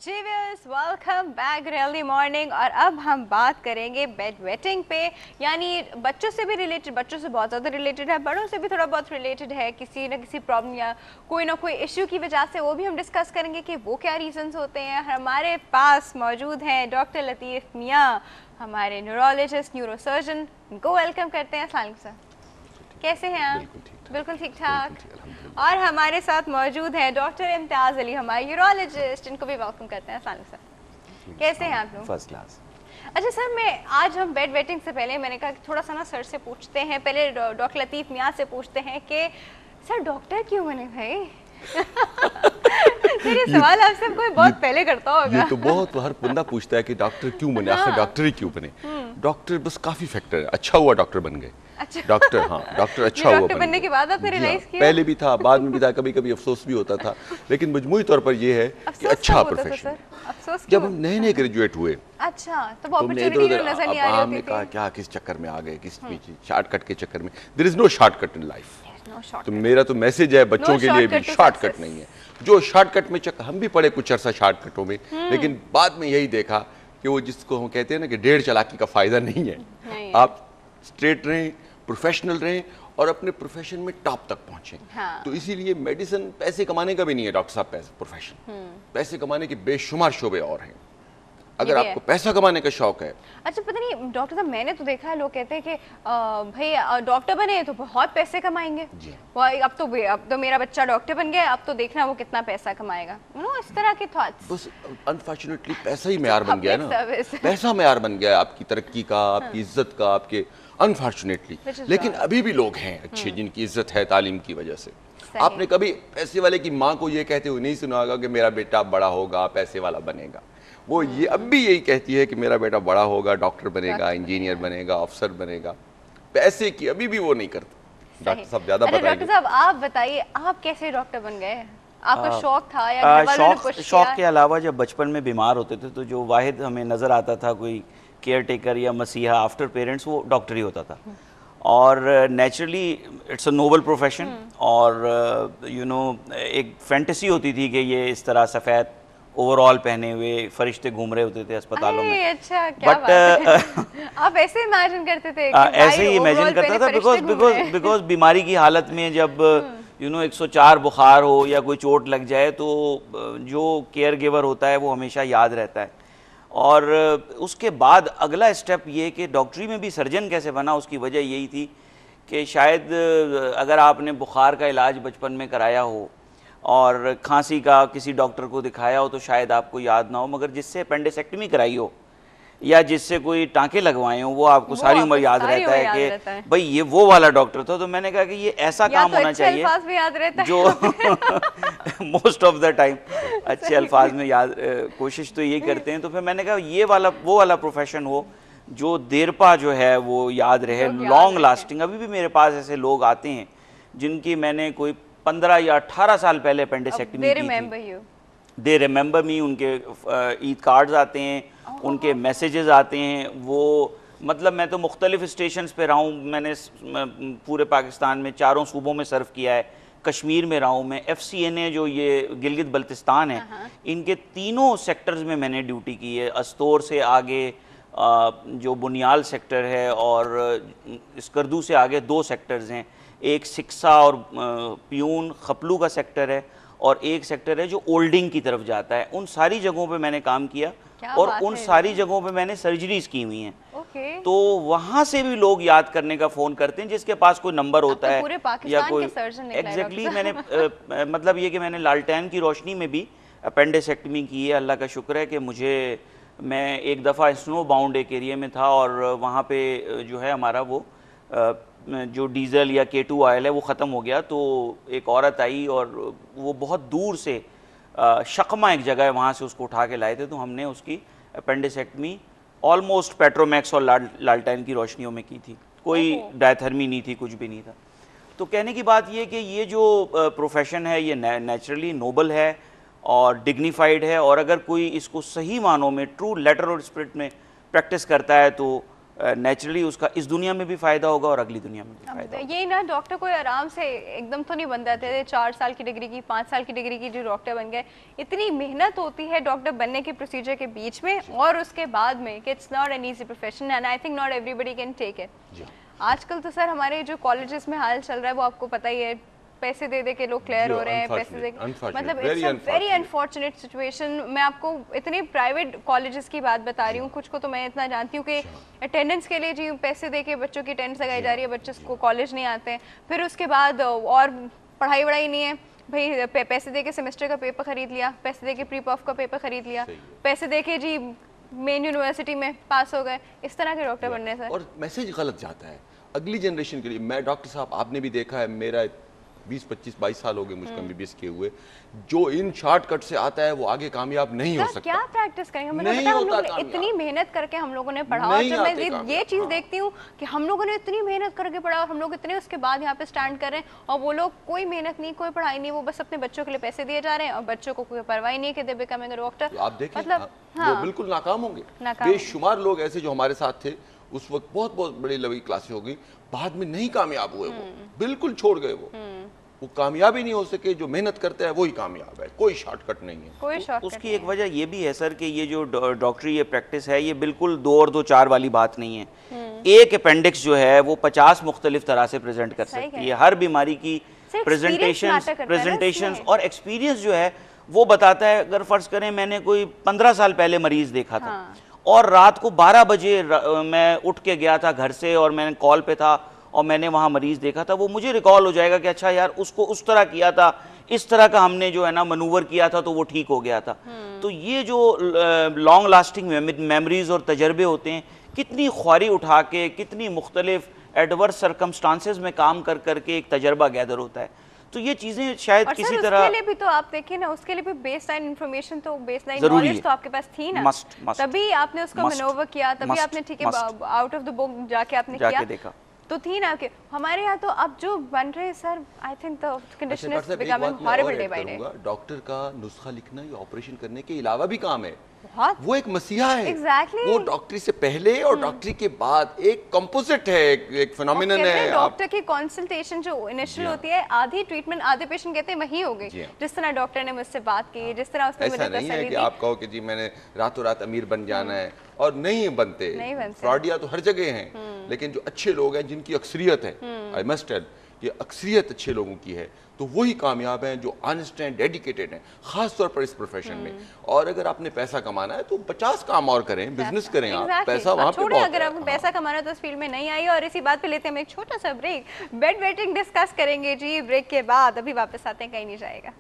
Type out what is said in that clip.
जी viewers, welcome back really morning. और अब हम बात करेंगे बेड वेटिंग पे, यानी बच्चों से भी रिलेटेड, बच्चों से बहुत ज़्यादा रिलेटेड है, बड़ों से भी थोड़ा बहुत रिलेटेड है, किसी न किसी प्रॉब्लम या कोई ना कोई इश्यू की वजह से। वो भी हम डिस्कस करेंगे कि वो क्या रीजंस होते हैं। हमारे पास मौजूद हैं डॉक्टर लतीफ़ मियाँ, हमारे न्यूरोलॉजिस्ट, न्यूरोसर्जन। उनको वेलकम करते हैं। अस्सलाम वालेकुम सर, कैसे हैं आप? बिल्कुल ठीक ठाक। और हमारे साथ मौजूद हैं डॉक्टर इम्तियाज़ अली, हमारे यूरोलॉजिस्ट। इनको भी वेलकम करते हैं। अस्सलाम वालेकुम सर, कैसे हैं आप लोग? First class. अच्छा सर, मैं आज हम बेड वेटिंग से पहले मैंने कहा कि थोड़ा सा ना सर से पूछते हैं, पहले डॉक्टर लतीफ़ मियाँ से पूछते हैं कि सर डॉक्टर क्यों बने भाई? सर ये सवाल आपसे कोई बहुत पहले करता होगा। ये तो बहुत हर बंदा पूछता है कि डॉक्टर क्यों बने, आखिर डॉक्टर ही क्यों बने। डॉक्टर बस काफी फैक्टर है। अच्छा हुआ डॉक्टर बन गए। अच्छा। डॉक्टर, हाँ डॉक्टर अच्छा हुआ डॉक्टर बनने के बाद आपने रियलाइज किया? पहले भी था, बाद में भी था, कभी कभी अफसोस भी होता था, लेकिन मजमूई तौर पर यह है कि अच्छा प्रोफेशन। जब हम नए नए ग्रेजुएट हुए, अच्छा, तो वो अपॉर्चुनिटी नजर नहीं आ रही हमने कहा क्या किस चक्कर में आ गए, किस शॉर्टकट के चक्कर में। There is no shortcut in life. तो मेरा तो मैसेज है बच्चों के लिए भी, शॉर्टकट नहीं है। जो शॉर्टकट में हम भी पढ़े कुछ अरसा शॉर्टकटों में, लेकिन बाद में यही देखा कि वो जिसको हम कहते हैं ना कि 1.5 चालाकी का फायदा नहीं है। आप स्ट्रेट रहें, प्रोफेशनल रहें और अपने प्रोफेशन में टॉप तक पहुंचे। हाँ। तो इसीलिए मेडिसिन पैसे कमाने का भी नहीं है डॉक्टर साहब, प्रोफेशन पैसे कमाने के बेशुमार शोबे और हैं, अगर आपको पैसा कमाने का शौक है। अच्छा, पता नहीं डॉक्टर साहब, मैंने तो देखा है लोग कहते हैं कि भाई डॉक्टर बने तो बहुत पैसे कमाएंगे। अब तो मेरा बच्चा डॉक्टर बन गया, अब तो देखना वो कितना पैसा कमाएगा। इस तरह के थॉट्स। बस अनफॉर्चुनेटली पैसा ही मेयार बन गया ना। पैसा मेयार बन गया आपकी तरक्की का, आपकी इज्जत का, आपके, अनफॉर्चुनेटली। लेकिन अभी भी लोग हैं अच्छे जिनकी इज्जत है तालीम की वजह से। आपने कभी पैसे वाले की माँ को ये कहते हुए नहीं सुना होगा कि मेरा बेटा बड़ा होगा, पैसे वाला बनेगा। वो ये अब भी यही कहती है कि मेरा बेटा बड़ा होगा, डॉक्टर बनेगा, इंजीनियर बनेगा, अफसर बनेगा। पैसे की अभी भी वो नहीं करते। डॉक्टर साहब ज्यादा बताइए। डॉक्टर साहब आप बताइए, आप कैसे डॉक्टर बन गए? आपका शौक था या शौक के अलावा जब बचपन में बीमार होते थे तो जो वाहिद हमें नजर आता था कोई केयर टेकर या मसीहा आफ्टर पेरेंट्स, वो डॉक्टर ही होता था। और naturally it's a noble profession. और एक फैंटेसी होती थी कि ये इस तरह सफ़ेद ओवरऑल पहने हुए फरिश्ते घूम रहे होते थे अस्पतालों में। अच्छा, क्या बात है। आप ऐसे इमेजिन करते थे? ऐसे ही इमेजिन करता था, बिकॉज बीमारी की हालत में जब 104 बुखार हो या कोई चोट लग जाए तो जो केयर गिवर होता है वो हमेशा याद रहता है। और उसके बाद अगला स्टेप ये कि डॉक्टरी में भी सर्जन कैसे बना, उसकी वजह यही थी कि शायद अगर आपने बुखार का इलाज बचपन में कराया हो और खांसी का किसी डॉक्टर को दिखाया हो तो शायद आपको याद ना हो, मगर जिससे अपेंडिसेक्टमी कराई हो या जिससे कोई टांके लगवाए हो वो आपको सारी उम्र याद रहता है कि भाई ये वो वाला डॉक्टर था। तो मैंने कहा कि ये ऐसा काम होना चाहिए जो मोस्ट ऑफ द टाइम अच्छे अल्फाज में याद, कोशिश तो ये करते हैं। तो फिर मैंने कहा ये वाला वो वाला प्रोफेशन हो जो देरपा जो है वो याद रहे, लॉन्ग लास्टिंग। अभी भी मेरे पास ऐसे लोग आते हैं जिनकी मैंने कोई 15 या 18 साल पहले अपेंडिसेक्टमी की थी। दे रिमेंबर मी। उनके ईद कार्ड्स आते हैं, उनके मैसेजेस आते हैं। वो मतलब मैं तो मुख्तलिफ स्टेशंस पे रहा हूँ, मैंने पूरे पाकिस्तान में 4 सूबों में सर्व किया है, कश्मीर में रहा हूँ मैं। FCNA जो ये गिलगित बल्तिस्तान है, इनके 3 सेक्टर्स में मैंने ड्यूटी की है। अस्तोर से आगे जो बुनियाल सेक्टर है और स्कर्दू से आगे 2 सेक्टर्स हैं, एक सिक्सा और प्यून खपलू का सेक्टर है और एक सेक्टर है जो ओल्डिंग की तरफ जाता है। उन सारी जगहों पे मैंने काम किया और उन सारी जगहों पे मैंने सर्जरीज की हुई हैं। तो वहाँ से भी लोग याद करने का फ़ोन करते हैं जिसके पास कोई नंबर होता है या कोई एग्जैक्टली। मैंने मतलब ये कि मैंने लालटेन की रोशनी में भी अपेंडिसेक्टमी की है। अल्लाह का शुक्र है कि मैं एक दफ़ा स्नो बाउंड एक एरिया में था और वहाँ पे जो है हमारा वो जो डीज़ल या K2 ऑयल है वो ख़त्म हो गया। तो एक औरत आई और वो बहुत दूर से शकमा एक जगह है वहाँ से उसको उठा के लाए थे। तो हमने उसकी अपेंडिसेक्टमी ऑलमोस्ट पेट्रोमैक्स और लालटेन की रोशनियों में की थी। कोई डायथर्मी नहीं थी, कुछ भी नहीं था। तो कहने की बात ये कि ये जो प्रोफेशन है ये नेचुरली नोबल है और डिग्निफाइड है, और अगर कोई इसको सही मानों में ट्रू लेटर और स्पिरिट में प्रैक्टिस करता है तो नेचुरली उसका इस दुनिया में भी फ़ायदा होगा और अगली दुनिया में भी फ़ायदा होगा। यही ना, डॉक्टर कोई आराम से एकदम तो नहीं बन जाते थे, 4 साल की डिग्री की 5 साल की डिग्री की जो डॉक्टर बन गए। इतनी मेहनत होती है डॉक्टर बनने के प्रोसीजर के बीच में और उसके बाद में कि it's not an easy profession and I think not everybody can take it. आजकल तो सर हमारे जो कॉलेजेस में हाल चल रहा है वो आपको पता ही है, पैसे दे के लोग क्लियर हो रहे हैं, पैसे दे मतलब it's a very unfortunate situation. मैं आपको इतने प्राइवेट कॉलेजेस की बात बता रही हूँ, कुछ को तो मैं इतना जानती हूँ कि अटेंडेंस के लिए जी पैसे दे के बच्चों की अटेंडेंस लगाई जा रही है, बच्चे को कॉलेज नहीं आते हैं, फिर उसके बाद और पढ़ाई वढ़ाई नहीं है भाई, पैसे दे के सेमेस्टर का पेपर खरीद लिया, पैसे दे के प्री पॉफ का पेपर खरीद लिया, पैसे दे के जी मेन यूनिवर्सिटी में पास हो गए, इस तरह के डॉक्टर बनने से और मैसेज गलत जाता है अगली जनरेशन के लिए। मैं डॉक्टर साहब आपने भी देखा है, मेरा 20-25-22 साल हो गए मुझको MBBS किए हुए, जो इन शॉर्टकट से आता है वो आगे कामयाब नहीं हो सकता। क्या प्रैक्टिस करेंगे, मतलब पता है हम लोग इतनी मेहनत करके हम लोगों ने पढ़ा, और जब मैं ये चीज देखती हूँ कि हम लोगों ने इतनी मेहनत करके पढ़ा और हम लोग इतने उसके बाद यहाँ पे स्टैंड कर रहे हैं और वो लोग कोई मेहनत नहीं, कोई पढ़ाई नहीं, वो बस अपने बच्चों के लिए पैसे दिए जा रहे हैं और बच्चों को कोई परवाह नहीं है कि दे बिकमिंग अ डॉक्टर। आप देखिए मतलब वो बिल्कुल नाकाम होंगे। बेशुमार लोग ऐसे जो हमारे साथ थे उस वक्त, बहुत बहुत बड़ी लंबी क्लासें हो गई, बाद में नहीं कामयाब हुए, वो बिल्कुल छोड़ गए, वो कामयाब ही नहीं हो सके। जो मेहनत करते हैं वही कामयाब है, कोई शॉर्टकट नहीं है। कोई शॉर्टकट उसकी एक वजह ये भी है सर कि ये जो डॉक्टरी ये प्रैक्टिस है ये बिल्कुल 2 और 2 4 वाली बात नहीं है। एक अपेंडिक्स जो है वो 50 मुख्तलिफ तरह से प्रेजेंट कर सकती है। हर बीमारी की प्रेजेंटेशन और एक्सपीरियंस जो है वो बताता है। अगर फर्ज करें मैंने कोई 15 साल पहले मरीज देखा था और रात को 12 बजे मैं उठ के गया था घर से और मैंने कॉल पे था और मैंने वहाँ मरीज देखा था, वो मुझे रिकॉल हो जाएगा कि अच्छा यार उसको उस तरह किया था, इस तरह का हमने जो है ना मनूवर किया था तो वो ठीक हो गया था। तो ये जो लॉन्ग लास्टिंग मेमोरीज और तजर्बे होते हैं, कितनी ख्वारी उठा के, कितनी मुख्तलिफ एडवर्स सर्कमस्टांसेस में काम कर करके एक तजर्बा गैदर होता है। तो ये चीजें शायद किसी तरह उसके लिए भी तो आप देखिए ना, उसके लिए भी बेसलाइन इंफॉर्मेशन तो बेसलाइन नॉलेज तो आपके पास थी ना, तभी आपने उसको मैनोवर किया, तभी आपने ठीक है आउट ऑफ द बुक जाके आपने किया देखा तो थी ना कि हमारे यहाँ तो अब जो बन रहे हैं sir, I think the condition is becoming horrible day by day. Doctor का नुस्खा लिखना या ऑपरेशन करने के अलावा भी काम है, बहुत वो एक मसीहा है। Exactly. वो डॉक्टरी से पहले और डॉक्टरी के बाद एक कंपोजिट है, एक फिनोमिनन है। डॉक्टर की कंसल्टेशन जो इनिशियल होती है, आधी ट्रीटमेंट आधे पेशेंट कहते हैं वही हो गई, जिस तरह डॉक्टर ने मुझसे बात की, जिस तरह उसने मुझे तसल्ली दी। ऐसा नहीं है कि आप कहो कि जी मैंने रातों रात अमीर बन जाना है, और नहीं बनते। फ्रॉडिया तो हर जगह हैं, लेकिन जो अच्छे लोग हैं जिनकी अक्सरियत है, आई मस्ट टेल ये अक्सरियत अच्छे लोगों की है, तो वही कामयाब हैं जो ऑनेस्ट हैं, डेडिकेटेड हैं, खास तौर पर इस प्रोफेशन में। और अगर आपने पैसा कमाना है तो 50 काम और करें, बिजनेस करें, आप पैसा वहाँ पे बहुत है। अगर आपको पैसा कमाना है तो इस फील्ड में नहीं आई। और इसी बात पे लेते हैं हम एक छोटा सा ब्रेक, बेड वेटिंग डिस्कस करेंगे जी ब्रेक के बाद, अभी वापस आते हैं, कहीं नहीं जाएगा।